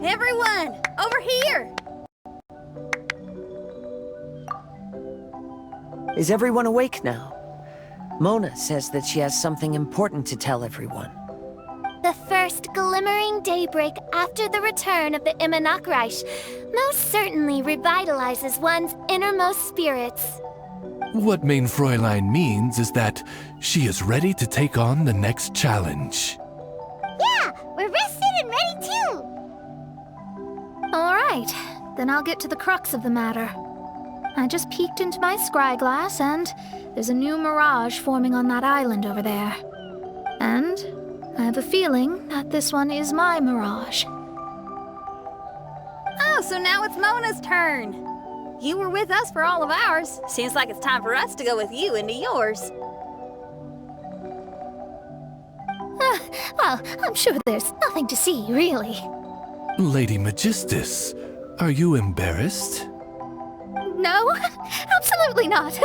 Everyone, over here! Is everyone awake now? Mona says that she has something important to tell everyone. The first glimmering daybreak after the return of the Immanakreich most certainly revitalizes one's innermost spirits. What Main Fräulein means is that she is ready to take on the next challenge. Yeah, we're rested and ready too! Alright, then I'll get to the crux of the matter. I just peeked into my scry glass and there's a new Mirage forming on that island over there. And I have a feeling that this one is my Mirage. Oh, so now it's Mona's turn. You were with us for all of ours. Seems like it's time for us to go with you into yours. Well, I'm sure there's nothing to see, really. Lady Magistus, are you embarrassed? No, absolutely not.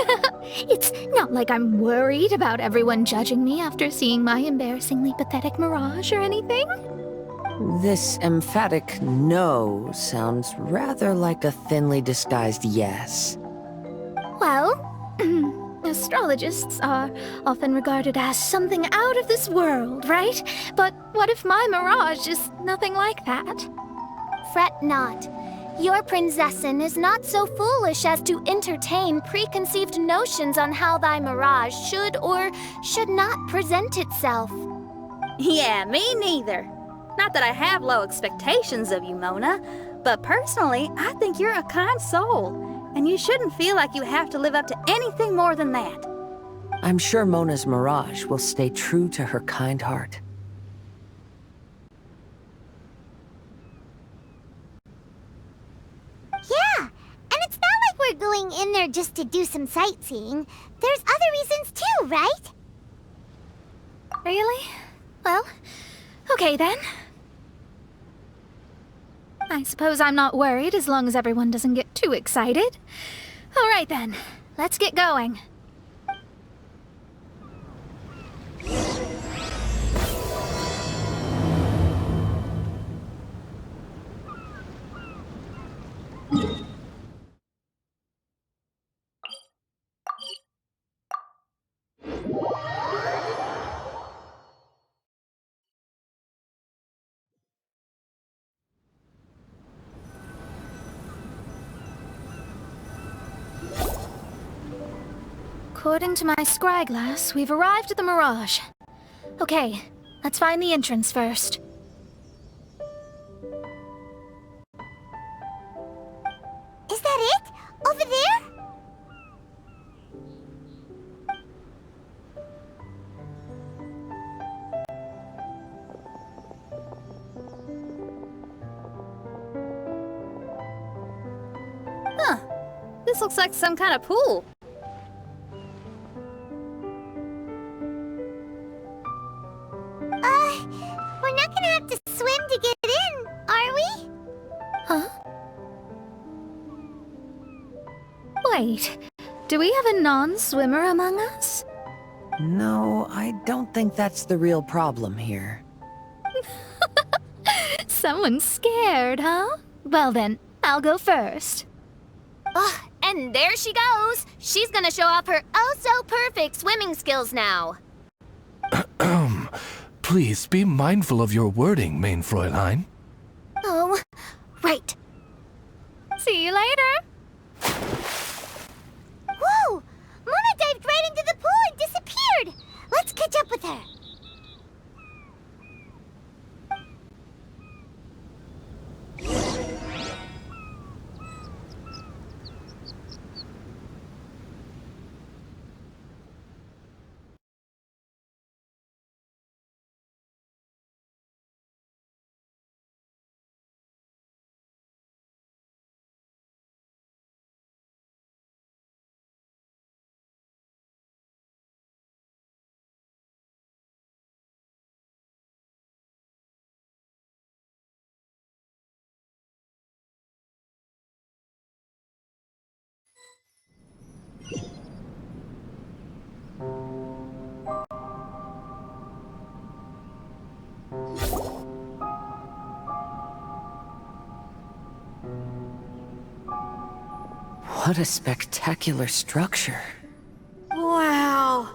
It's not like I'm worried about everyone judging me after seeing my embarrassingly pathetic Mirage or anything. This emphatic no sounds rather like a thinly disguised yes. Well, astrologists are often regarded as something out of this world, right? But what if my Mirage is nothing like that? Fret not. Your Prinzessin is not so foolish as to entertain preconceived notions on how thy Mirage should or should not present itself. Yeah, me neither. Not that I have low expectations of you, Mona, but personally, I think you're a kind soul, and you shouldn't feel like you have to live up to anything more than that. I'm sure Mona's Mirage will stay true to her kind heart. Yeah, and it's not like we're going in there just to do some sightseeing. There's other reasons too, right? Really? Well, okay then. I suppose I'm not worried as long as everyone doesn't get too excited. Alright then, let's get going. According to my scry glass, we've arrived at the Mirage. Okay, let's find the entrance first. Is that it? Over there? Huh. This looks like some kind of pool. We're not gonna have to swim to get in, are we? Huh? Wait, do we have a non-swimmer among us? No, I don't think that's the real problem here. Someone's scared, huh? Well then, I'll go first. And there she goes! She's gonna show off her oh-so-perfect swimming skills now. Please be mindful of your wording, Main Fräulein. Oh, right. See you later! Whoa! What a spectacular structure. Wow!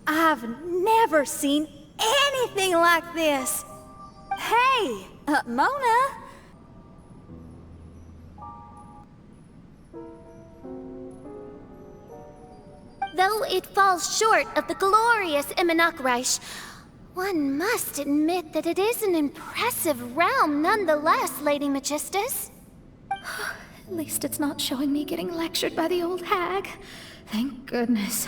I've never seen anything like this! Hey, Mona! Though it falls short of the glorious Immonocreich, one must admit that it is an impressive realm nonetheless, Lady Magistus. At least it's not showing me getting lectured by the old hag. Thank goodness.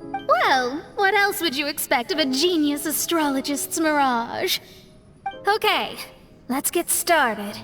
Well, what else would you expect of a genius astrologist's Mirage? Okay, let's get started.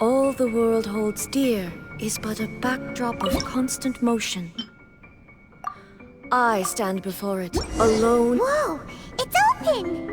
All the world holds dear is but a backdrop of constant motion. I stand before it, alone. Whoa! It's open!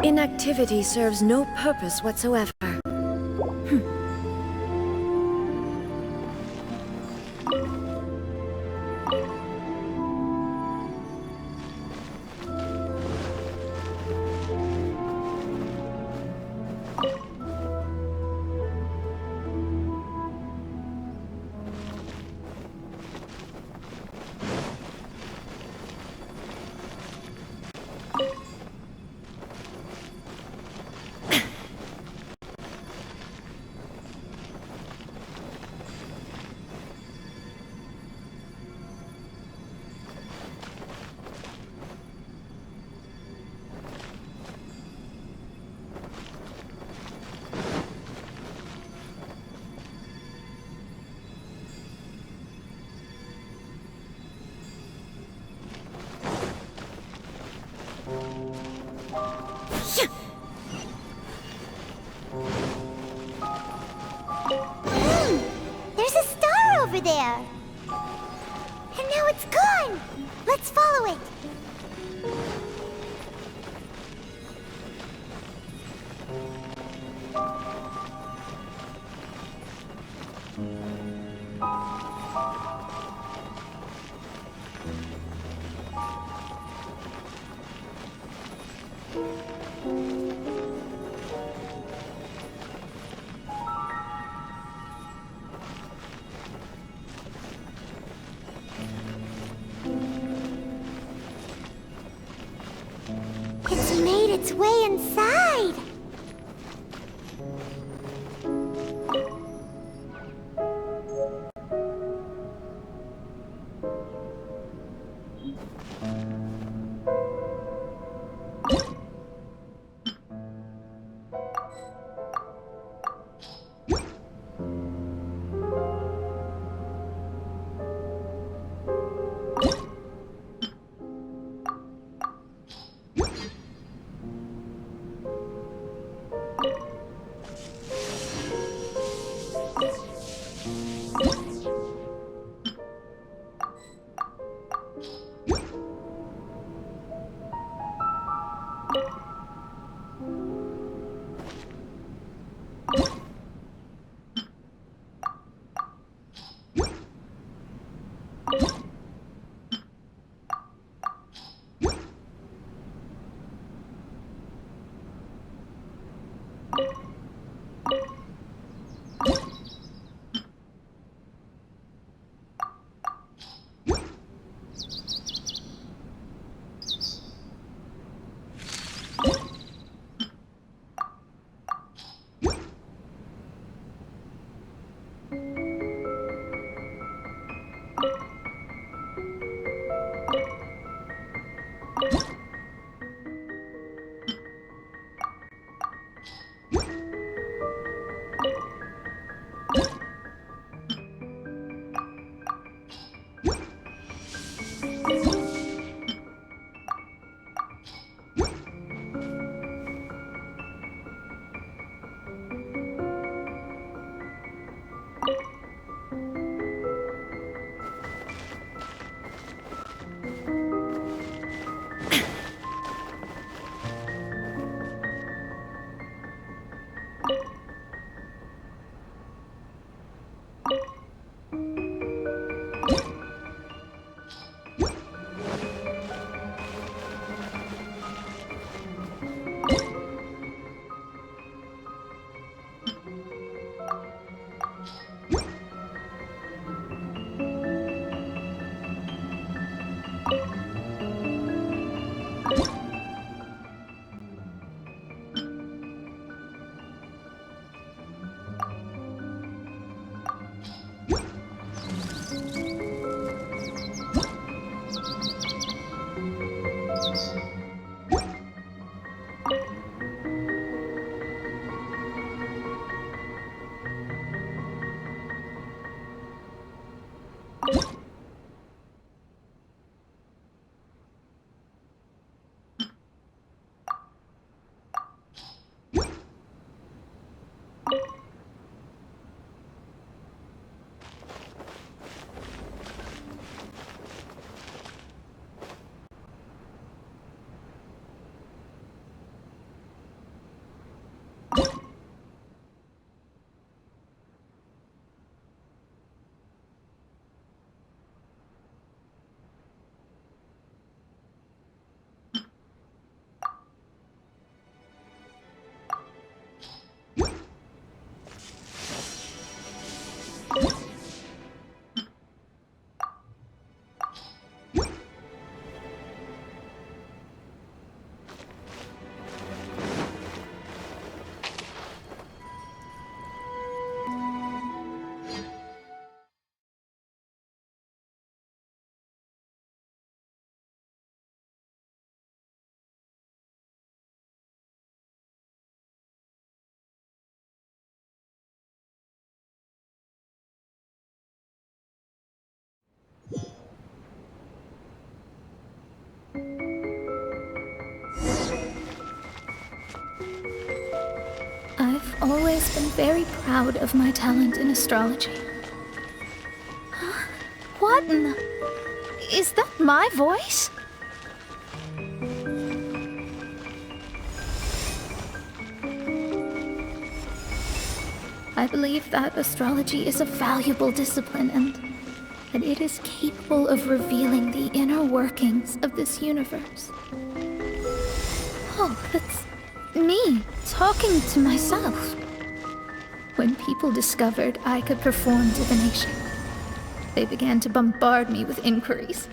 Inactivity serves no purpose whatsoever. There's a star over there. And now it's gone. Let's follow it. It's made its way inside. always been very proud of my talent in astrology. Huh? What in the... Is that my voice? I believe that astrology is a valuable discipline and that it is capable of revealing the inner workings of this universe. Oh, that's me talking to myself. When people discovered I could perform divination, they began to bombard me with inquiries.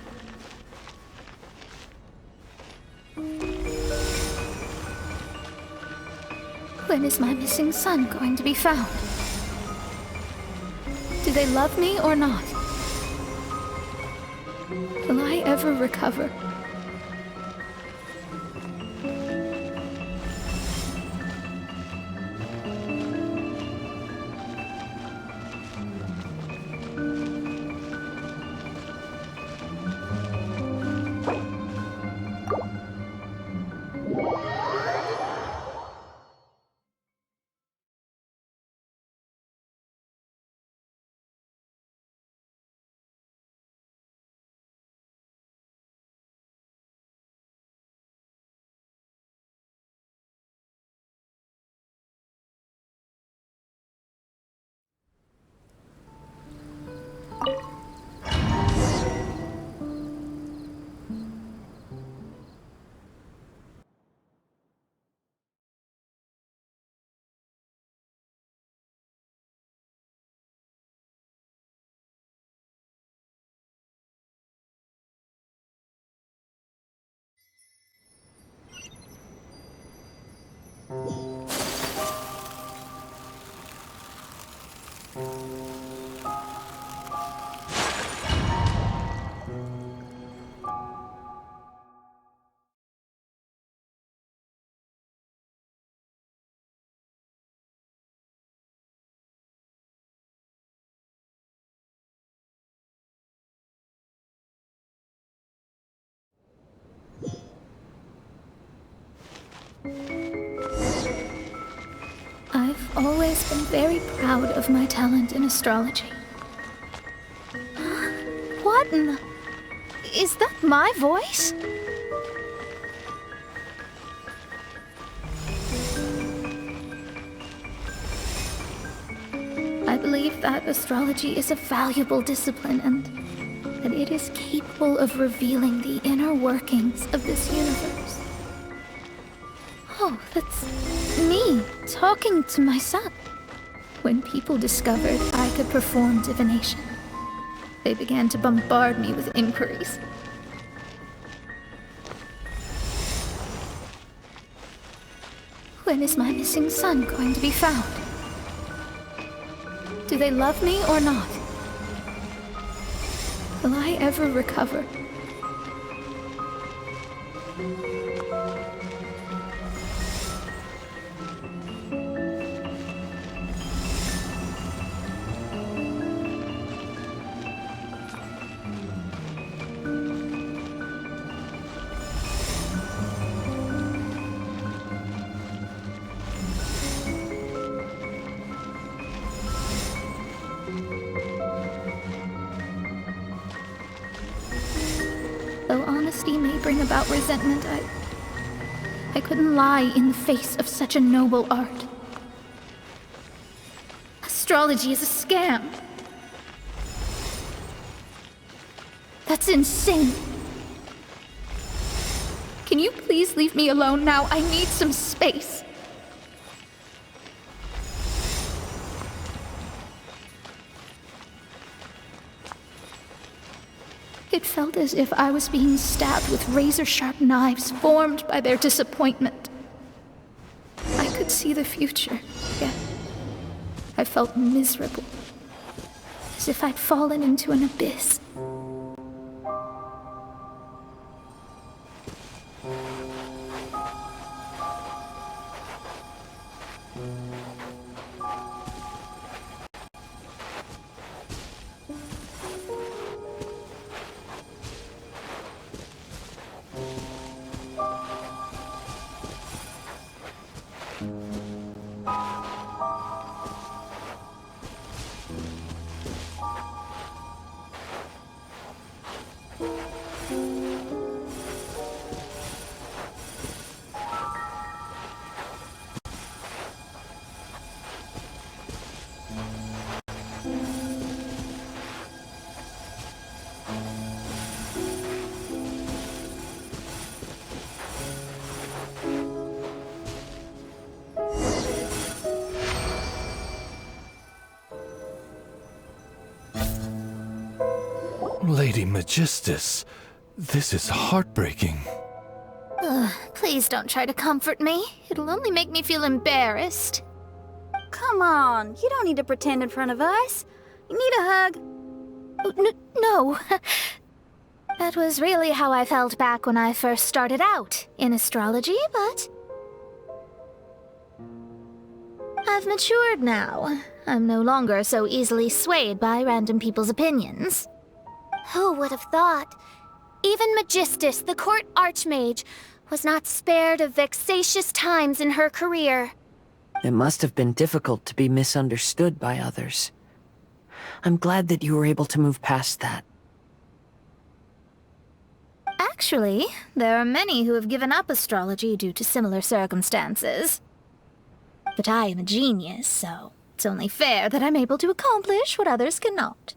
When is my missing son going to be found? Do they love me or not? Will I ever recover? I've always been very proud of my talent in astrology. What in the... Is that my voice? I believe that astrology is a valuable discipline and that it is capable of revealing the inner workings of this universe. Oh, that's me talking to myself. When people discovered I could perform divination, they began to bombard me with inquiries. When is my missing son going to be found? Do they love me or not? Will I ever recover? Though honesty may bring about resentment, I couldn't lie in the face of such a noble art. Astrology is a scam. That's insane. Can you please leave me alone now? I need some space. It felt as if I was being stabbed with razor-sharp knives formed by their disappointment. I could see the future, yet I felt miserable, as if I'd fallen into an abyss. Lady Magistus, this is heartbreaking. Ugh, please don't try to comfort me. It'll only make me feel embarrassed. Come on, you don't need to pretend in front of us. You need a hug. No. That was really how I felt back when I first started out in astrology, but I've matured now. I'm no longer so easily swayed by random people's opinions. Who would have thought? Even Magistus, the court archmage, was not spared of vexatious times in her career. It must have been difficult to be misunderstood by others. I'm glad that you were able to move past that. Actually, there are many who have given up astrology due to similar circumstances. But I am a genius, so it's only fair that I'm able to accomplish what others cannot.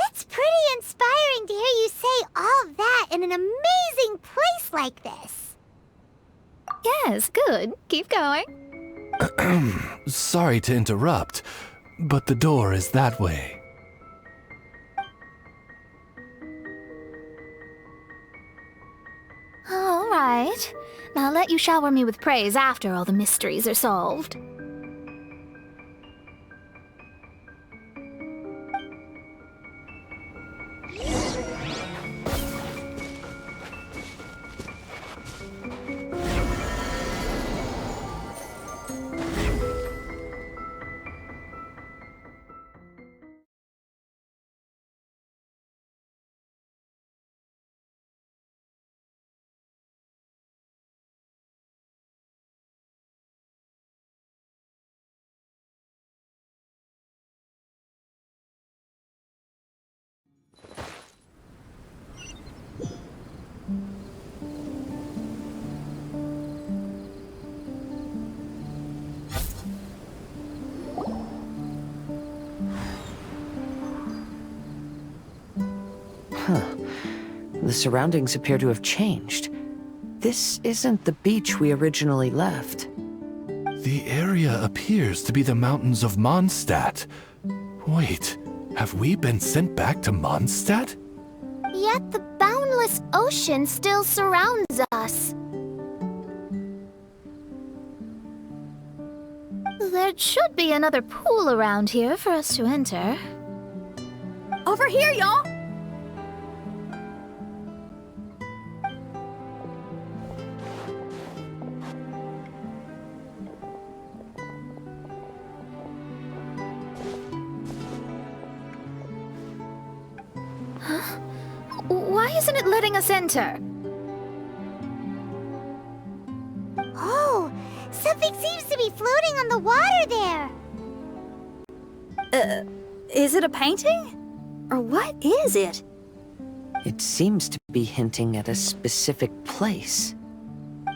It's pretty inspiring to hear you say all that in an amazing place like this. Yes, good. Keep going. Sorry to interrupt, but the door is that way. All right. Now I'll let you shower me with praise after all the mysteries are solved. The surroundings appear to have changed. This isn't the beach we originally left. The area appears to be the mountains of Mondstadt. Wait, have we been sent back to Mondstadt? Yet the boundless ocean still surrounds us. There should be another pool around here for us to enter. Over here, y'all! Why isn't it letting us enter? Oh, something seems to be floating on the water there. Is it a painting? Or what is it? It seems to be hinting at a specific place.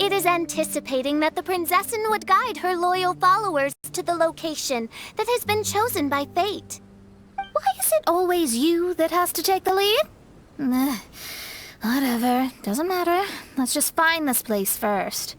It is anticipating that the Princessin would guide her loyal followers to the location that has been chosen by fate. Why is it always you that has to take the lead? Whatever, doesn't matter. Let's just find this place first.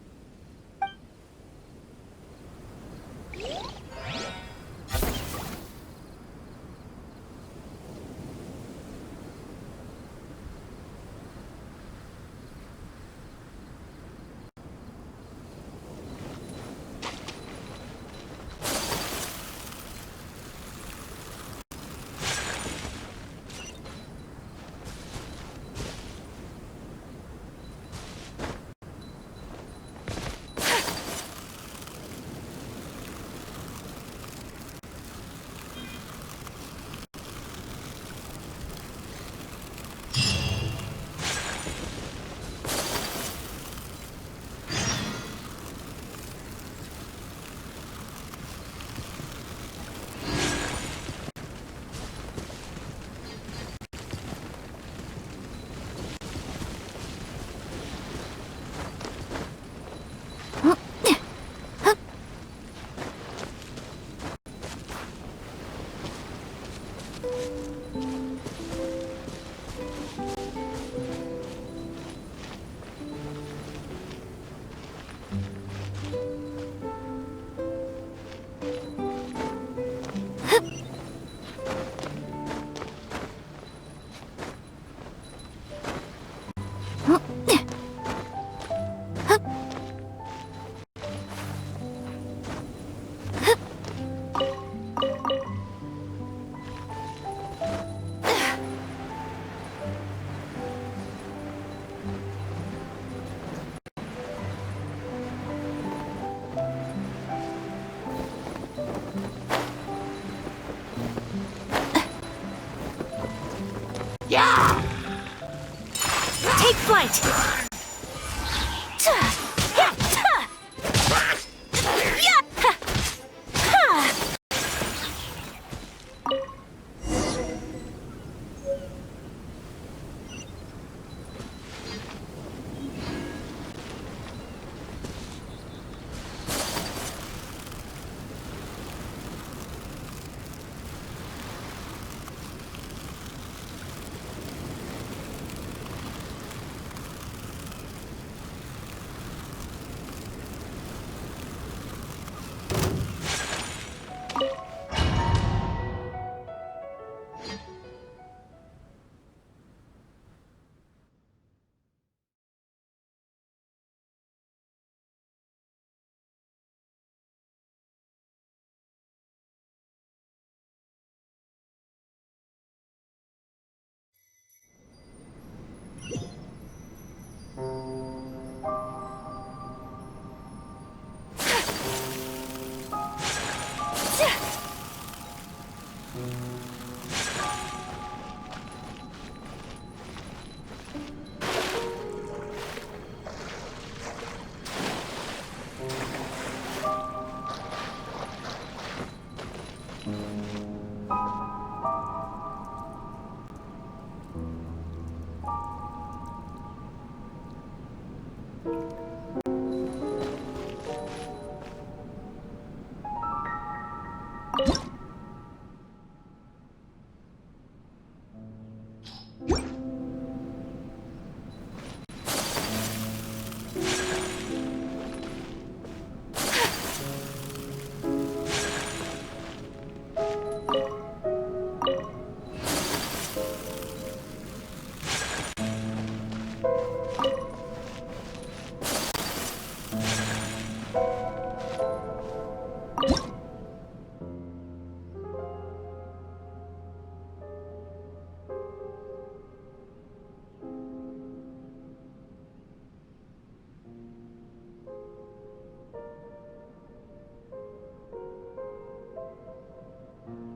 Take flight!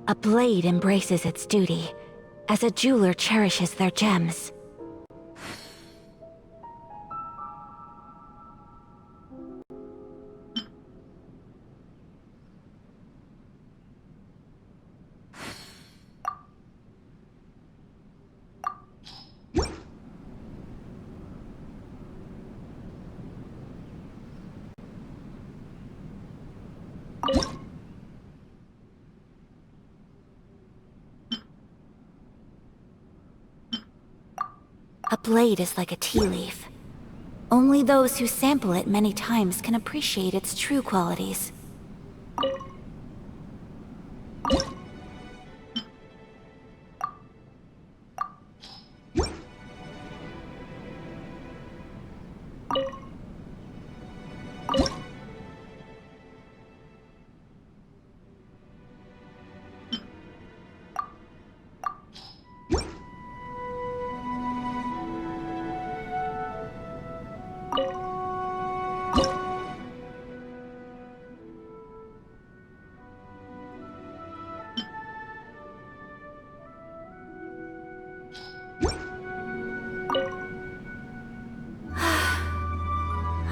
A blade embraces its duty, as a jeweler cherishes their gems. A blade is like a tea leaf. Only those who sample it many times can appreciate its true qualities.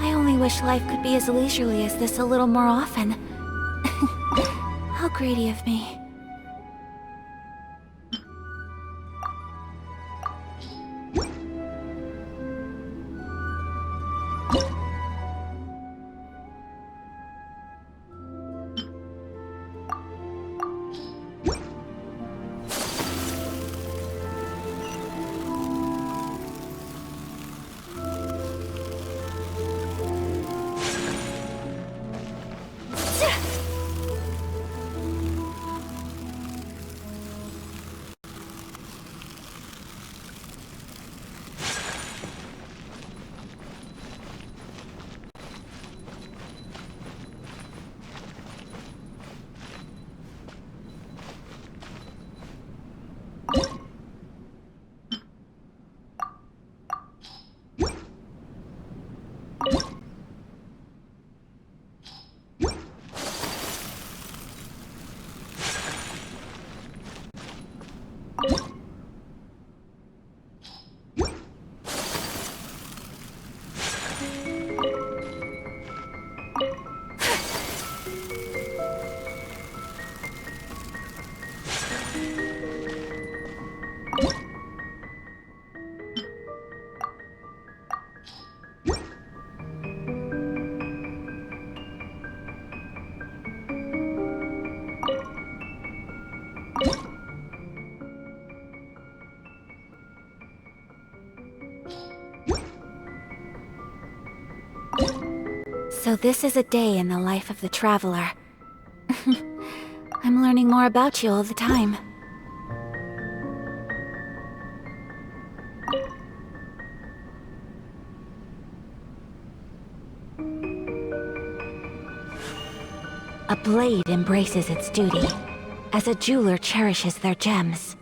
I only wish life could be as leisurely as this a little more often. How greedy of me. So this is a day in the life of the traveler. I'm learning more about you all the time. A blade embraces its duty, as a jeweler cherishes their gems.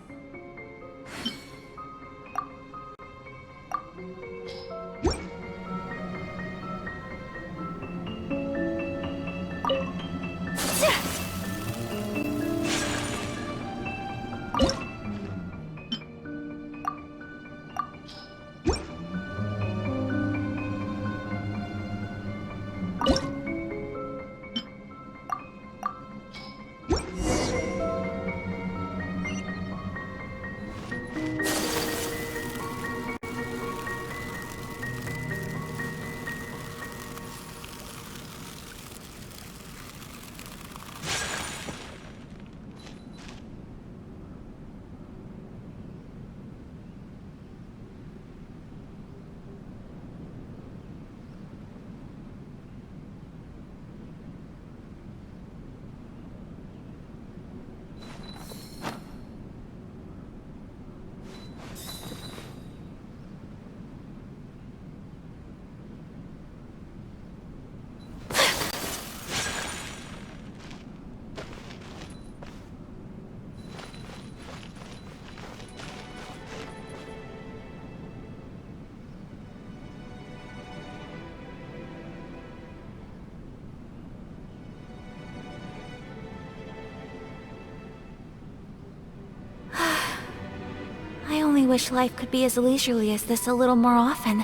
I only wish life could be as leisurely as this a little more often.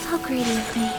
How greedy of me.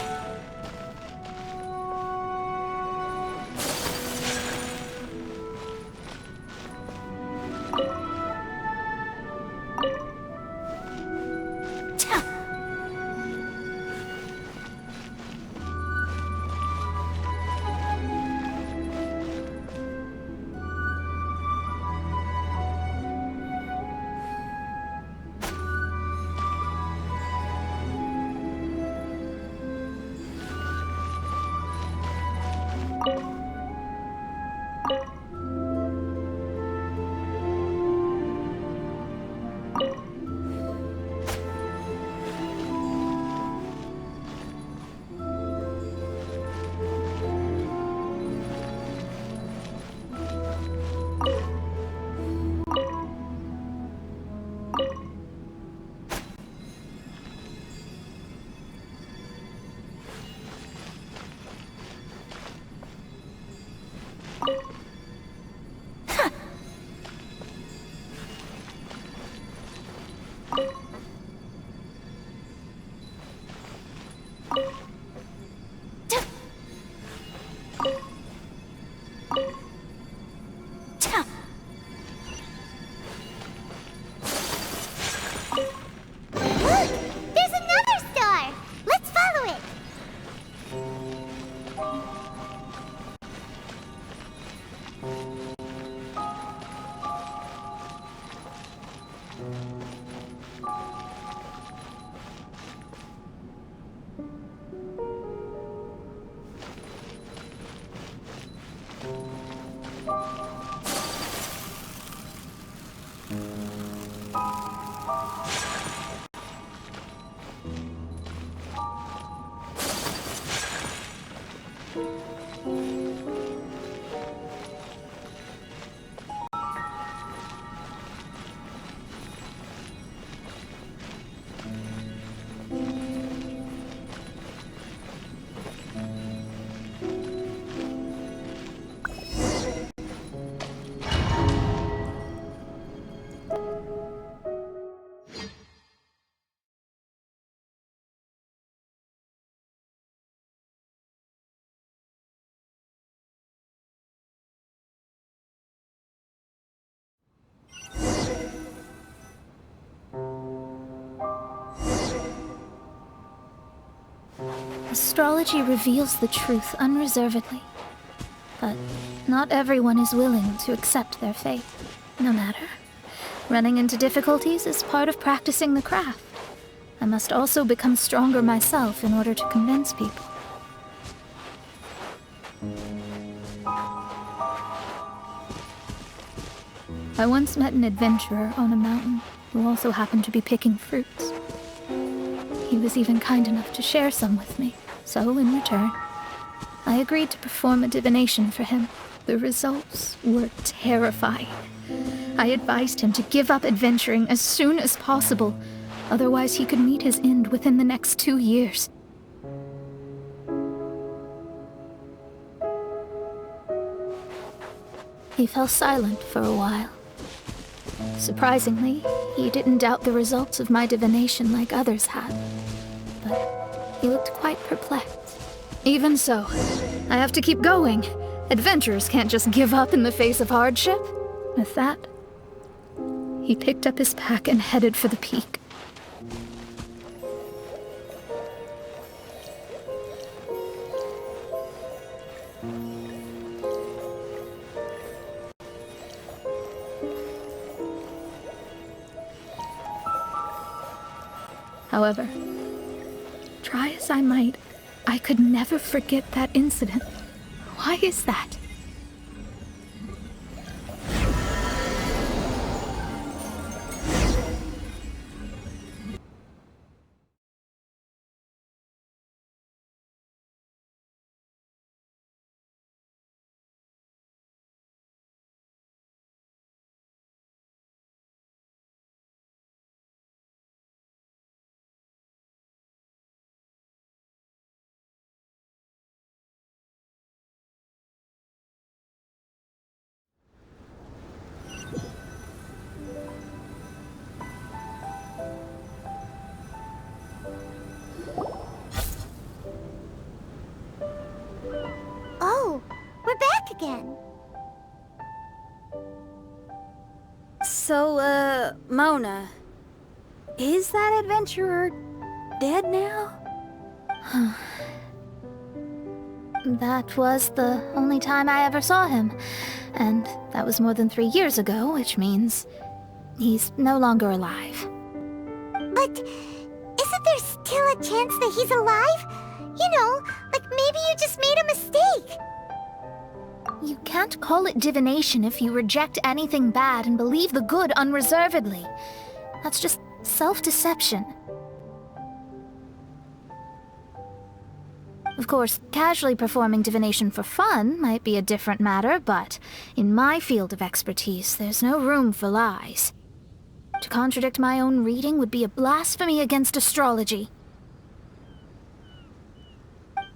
Astrology reveals the truth unreservedly. But not everyone is willing to accept their fate. No matter. Running into difficulties is part of practicing the craft. I must also become stronger myself in order to convince people. I once met an adventurer on a mountain who also happened to be picking fruits. He was even kind enough to share some with me, so in return, I agreed to perform a divination for him. The results were terrifying. I advised him to give up adventuring as soon as possible, otherwise he could meet his end within the next 2 years. He fell silent for a while. Surprisingly, he didn't doubt the results of my divination like others had, but he looked quite perplexed. Even so, I have to keep going. Adventurers can't just give up in the face of hardship. With that, he picked up his pack and headed for the peak. However, try as I might, I could never forget that incident. Why is that? Oh, we're back again. So, Mona, is that adventurer dead now? That was the only time I ever saw him, and that was more than 3 years ago, which means he's no longer alive. But isn't there still a chance that he's alive? You know, like maybe you just made a mistake. You can't call it divination if you reject anything bad and believe the good unreservedly. That's just self-deception. Of course, casually performing divination for fun might be a different matter, but in my field of expertise, there's no room for lies. To contradict my own reading would be a blasphemy against astrology.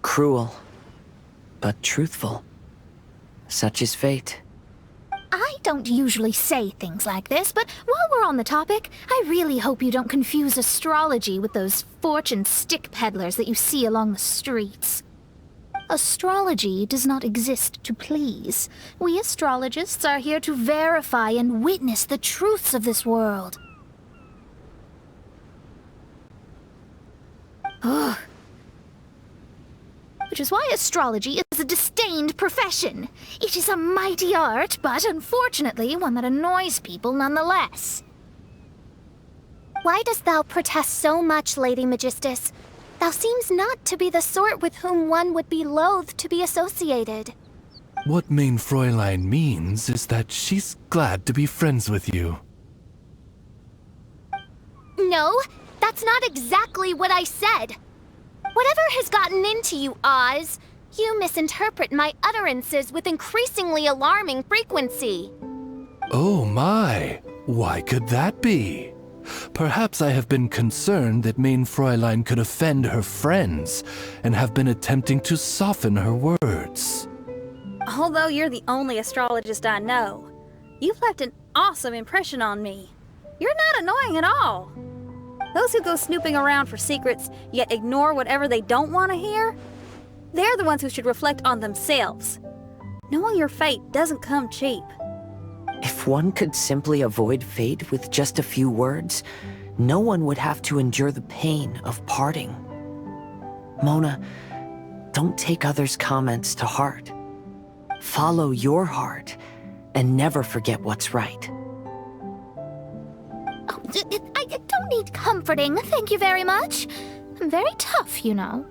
Cruel, but truthful. Such is fate. I don't usually say things like this, but while we're on the topic, I really hope you don't confuse astrology with those fortune stick peddlers that you see along the streets. Astrology does not exist to please. We astrologists are here to verify and witness the truths of this world. Ugh. Which is why astrology is a disdained profession. It is a mighty art, but unfortunately one that annoys people nonetheless. Why dost thou protest so much, Lady Magistus? Thou seems not to be the sort with whom one would be loath to be associated. What Main Fräulein means is that she's glad to be friends with you. No, that's not exactly what I said. Whatever has gotten into you, Oz, you misinterpret my utterances with increasingly alarming frequency. Oh my, why could that be? Perhaps I have been concerned that Main Fräulein could offend her friends and have been attempting to soften her words. Although you're the only astrologist I know, you've left an awesome impression on me. You're not annoying at all. Those who go snooping around for secrets, yet ignore whatever they don't want to hear, they're the ones who should reflect on themselves. Knowing your fate doesn't come cheap. If one could simply avoid fate with just a few words, no one would have to endure the pain of parting. Mona, don't take others' comments to heart. Follow your heart and never forget what's right. Oh, I don't need comforting, thank you very much. I'm very tough, you know.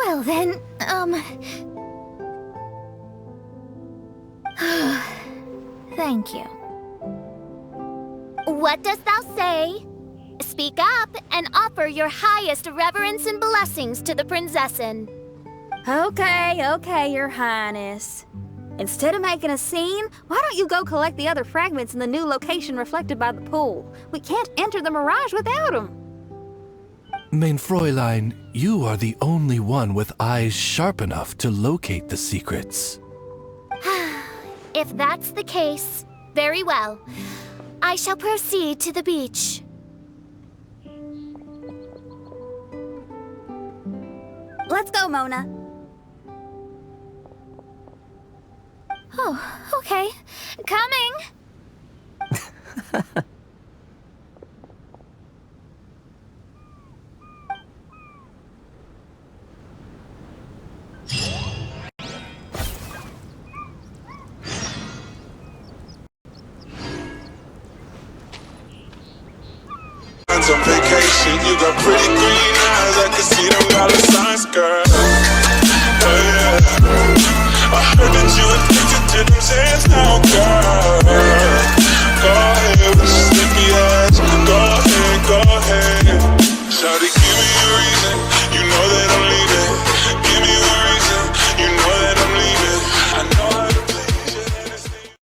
Well then, thank you. What dost thou say? Speak up and offer your highest reverence and blessings to the Prinzessin. Okay, Your Highness. Instead of making a scene, why don't you go collect the other fragments in the new location reflected by the pool? We can't enter the Mirage without them. Mein Fräulein, you are the only one with eyes sharp enough to locate the secrets. If that's the case, very well. I shall proceed to the beach. Let's go, Mona. Oh, okay. Coming! On vacation, you got pretty green eyes, I can see them